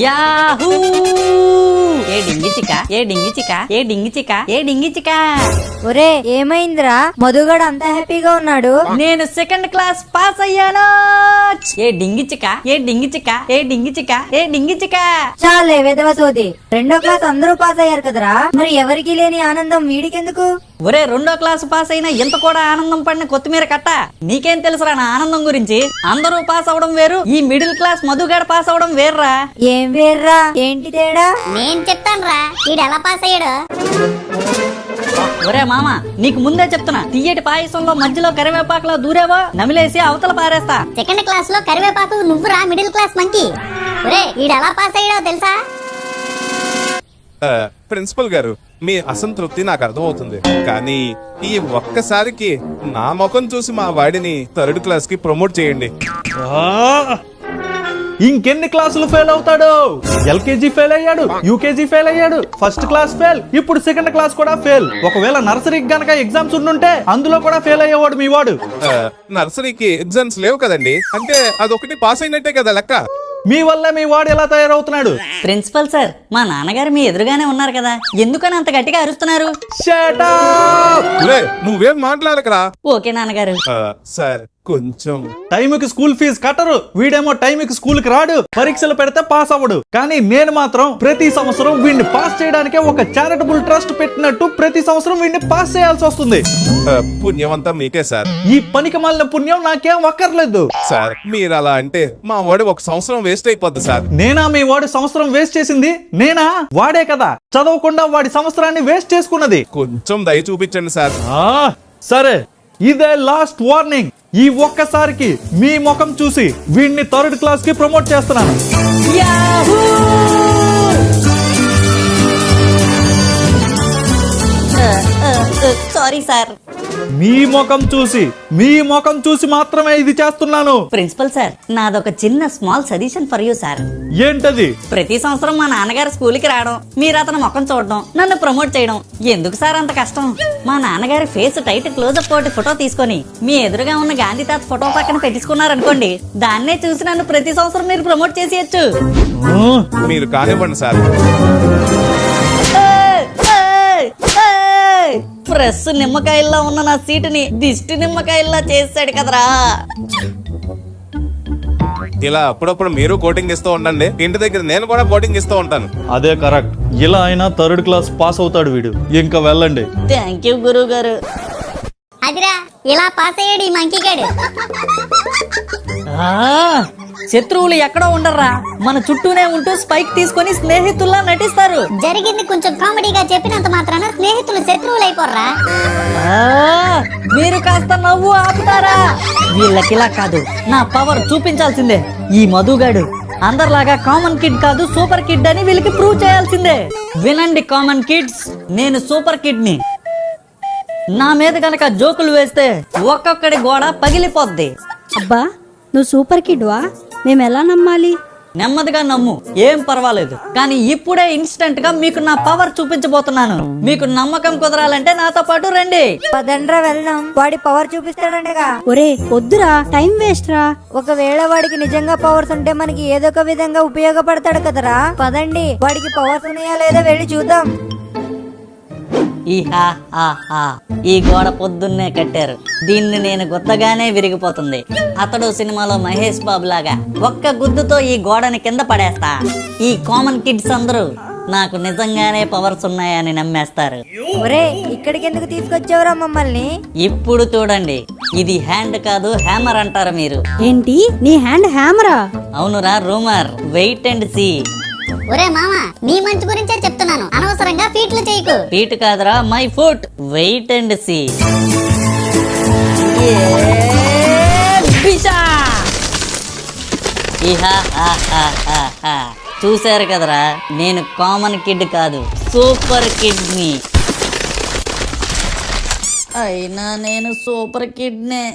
Yahoo! ఏ డింగి చిక, ఏ డింగి చిక, ఏ డింగి చిక, ఏ డింగి చిక. ఒరే ఏమైందిరా, మధుగడ అంత హ్యాపీగా ఉన్నాడు? నేను సెకండ్ క్లాస్ పాస్ అయ్యాను. ఏ డింగి చిక, ఏ డింగి చిక, ఏ డింగి చిక, ఏ డింగి చిక. చాలే వెదవ సోది, 2వ క్లాస్ అందరూ పాస్ అయ్యారు కదరా, మరి ఎవరికి లేని ఆనందం వీడికెందుకు? ఒరే 2వ క్లాస్ పాస్ అయినా ఎంత కూడా ఆనందం పడిన కొత్తిమీర కట్ట, నీకేం తెలుసురా నా ఆనందం గురించి? అందరూ పాస్ అవడం వేరు, ఈ మిడిల్ క్లాస్ మధుగాడు పాస్ అవడం వేర్రా. ఏం వేర్రా, ఏంటి తేడా? నేను చెప్తాను రా, వీడు ఎలా పాస్ అయ్యాడు. ఒరే మామ, నీకు ముందే చెప్తున్నా, తీయటి పాయసంలో మధ్యలో కరివేపాకులో దూరేవో నమిలేసి అవతల పారేస్తా. సెకండ్ క్లాస్ లో కరివేపాకు నువ్వురా, మిడిల్ క్లాస్ మంకీ. ఒరే వీడు ఎలా పాస్ అయ్యాడో తెలుసా? ప్రిన్సిపల్ గారు, మీ అసంతృప్తి నాకు అర్థమవుతుంది, కానీ ఈ ఒక్కసారికి నా ముఖం చూసి మా వాడిని 3rd క్లాస్ కి ప్రమోట్ చేయండి. ఇంకెన్ని క్లాసులు ఫెయిల్ అవుతాడు? ఎల్కేజీ ఫెయిల్ అయ్యాడు, యూకేజీ ఫెయిల్ అయ్యాడు, ఫస్ట్ క్లాస్ ఫెయిల్, ఇప్పుడు సెకండ్ క్లాస్ కూడా ఫెయిల్. ఒకవేళ నర్సరీకి గనక ఎగ్జామ్స్ ఉండుంటే అందులో కూడా ఫెయిల్ అయ్యేవాడు మీ వాడు. నర్సరీకి ఎగ్జామ్స్ లేవు కదండి, అంటే అదొకటి పాస్ అయినట్టే కదా లెక్క. మీ వల్ల మీ వాడు ఎలా తయారవుతున్నాడు? ప్రిన్సిపల్ సార్, మా నాన్నగారు మీ ఎదురుగానే ఉన్నారు కదా, ఎందుకని అంత గట్టిగా అరుస్తున్నారు? Shut up! నువ్వేం మాట్లాడకరా. ఓకే నాన్నగారు. సార్ కొంచెం టైంకి స్కూల్ ఫీజు కట్టరు, వీడేమో టైంకి స్కూల్ కి రాడు, పరీక్షలు పెడితే పాస్ అవ్వడు. కానీ నేను మాత్రం ప్రతి సంవత్సరం వీడిని పాస్ చేయడానికే ఒక చారిటబుల్ ట్రస్ట్ పెట్టినట్టు ప్రతి సంవత్సరం వీడిని పాస్ చేయాల్సి వస్తుంది. పుణ్యమంతా మీకే సార్. ఈ పనికి మాలిన పుణ్యం నాకేం అక్కర్లేదు సార్. మీరు అలా అంటే మా వాడు ఒక సంవత్సరం వేస్ట్ అయిపోద్ది సార్. నేనా మీ వాడు సంవత్సరం వేస్ట్ చేసింది? నేనా? వాడే కదా చదవకుండా వాడి సంవత్సరాన్ని వేస్ట్ చేసుకున్నది. కొంచెం దయ చూపించండి సార్. సరే, ఇదే లాస్ట్ వార్నింగ్. ఈ ఒక్కసారికి మీ ముఖం చూసి వీడిని 3rd క్లాస్ కి ప్రమోట్ చేస్తున్నాను. యాహూ! Sorry sir. మీ ముఖం చూసి మాత్రమే ఇది చేస్తున్నాను. ప్రిన్సిపల్ సార్, నాదొక చిన్న small suggestion for you sir. ఏంటది? ప్రతి సంవత్సరం మా నాన్నగారు స్కూల్కి రావడం, మీరు అతను ముఖం చూడడం, నన్ను ప్రమోట్ చేయడం ఎందుకు సార్ అంత కష్టం? మా నాన్నగారి ఫేస్ టైట్ క్లోజప్ తోటి ఫోటో తీసుకొని మీ ఎదురుగా ఉన్న గాంధీ తాత ఫోటో పక్కన పెట్టించుకున్నారనుకోండి, దాన్నే చూసి నన్ను ప్రతి సంవత్సరం మీరు ప్రమోట్ చేసేయచ్చు. మీరు కానివ్వండి సార్. ఫ్రెష్ నిమ్మకాయల్లా ఉన్న నా సీటుని దిష్టి నిమ్మకాయల్లా చేసాడు కదరా. ఇలా అప్పుడప్పుడు మీరు కోటింగ్ ఇస్తూ ఉండండి, ఇంటి దగ్గర నేను కూడా కోటింగ్ ఇస్తూ ఉంటాను. అదే కరెక్ట్. ఇలా అయినా 3rd క్లాస్ పాస్ అవుతాడు వీడు. ఇంకా వెళ్ళండి. థ్యాంక్ యూ గురువు గారు. అదిరా, ఇలా పాస్ అయ్యాడు ఈ మంకీ గాడు. శత్రువులు ఎక్కడో ఉండర్రా, మన చుట్టూనే ఉంటూ స్పైక్ తీసుకొని స్నేహితుల్లా నటిస్తారు. జరిగింది కొంచెం కామెడీగా చెప్పినంత మాత్రాన స్నేహితులు శత్రువులు అయిపోర్రా. మీరు కాస్త నవ్వు ఆపుతారా? వీళ్ళకిలా కాదు, నా పవర్ చూపించాల్సిందే. ఈ మధుగాడు అందరిలాగా కామన్ కిడ్ కాదు, సూపర్ కిడ్ అని వీళ్ళకి ప్రూవ్ చేయాల్సిందే. వినండి కామన్ కిడ్స్, నేను సూపర్ కిడ్ ని. నా మీద గనక జోకులు వేస్తే ఒక్కొక్కడి గోడ పగిలిపోద్ది. అబ్బా, నువ్వు సూపర్ కిడ్ వా? మేము ఎలా నమ్మాలి? నెమ్మదిగా నమ్ము, ఏం పర్వాలేదు. కానీ ఇప్పుడే ఇన్స్టెంట్ గా మీకు నా పవర్ చూపించబోతున్నాను. మీకు నమ్మకం కుదరాలంటే నాతో పాటు రండి. పదండ్రా వెళ్దాం, వాడి పవర్ చూపిస్తాడంటగా. ఒరే వద్దురా, టైం వేస్ట్ రా. ఒకవేళ వాడికి నిజంగా పవర్స్ ఉంటే మనకి ఏదో ఒక విధంగా ఉపయోగపడతాడు కదరా. పదండి, వాడికి పవర్స్ ఉన్నాయా లేదా వెళ్ళి చూద్దాం. ఈ గోడ పొద్దున్నే కట్టారు, దీన్ని నేను గుద్దగానే విరిగిపోతుంది. అతడు సినిమాలో మహేష్ బాబు లాగా ఒక్క గుద్దుతో ఈ గోడని కింద పడేస్తా. ఈ కామన్ కిడ్స్ అందరూ నాకు నిజంగానే పవర్స్ ఉన్నాయని నమ్మేస్తారు. ఒరే, ఇక్కడికి ఎందుకు తీసుకొచ్చావురా మమ్మల్ని? ఇప్పుడు చూడండి, ఇది హ్యాండ్ కాదు హ్యామర్ అంటారు మీరు. ఏంటి, నీ హ్యాండ్ హ్యామరా? అవునురా రూమర్, వెయిట్ అండ్ సీ. ఒరే మామ, నీ మంచి గురించే చెప్తున్నాను, అనవసరంగా ఫీట్లు చేయకు. ఫీట్ కాదురా, my foot. Wait and see. చూశారు కదరా, నేను కామన్ కిడ్ కాదు, సూపర్ కిడ్ ని. అయినా నేను సూపర్ కిడ్ నే.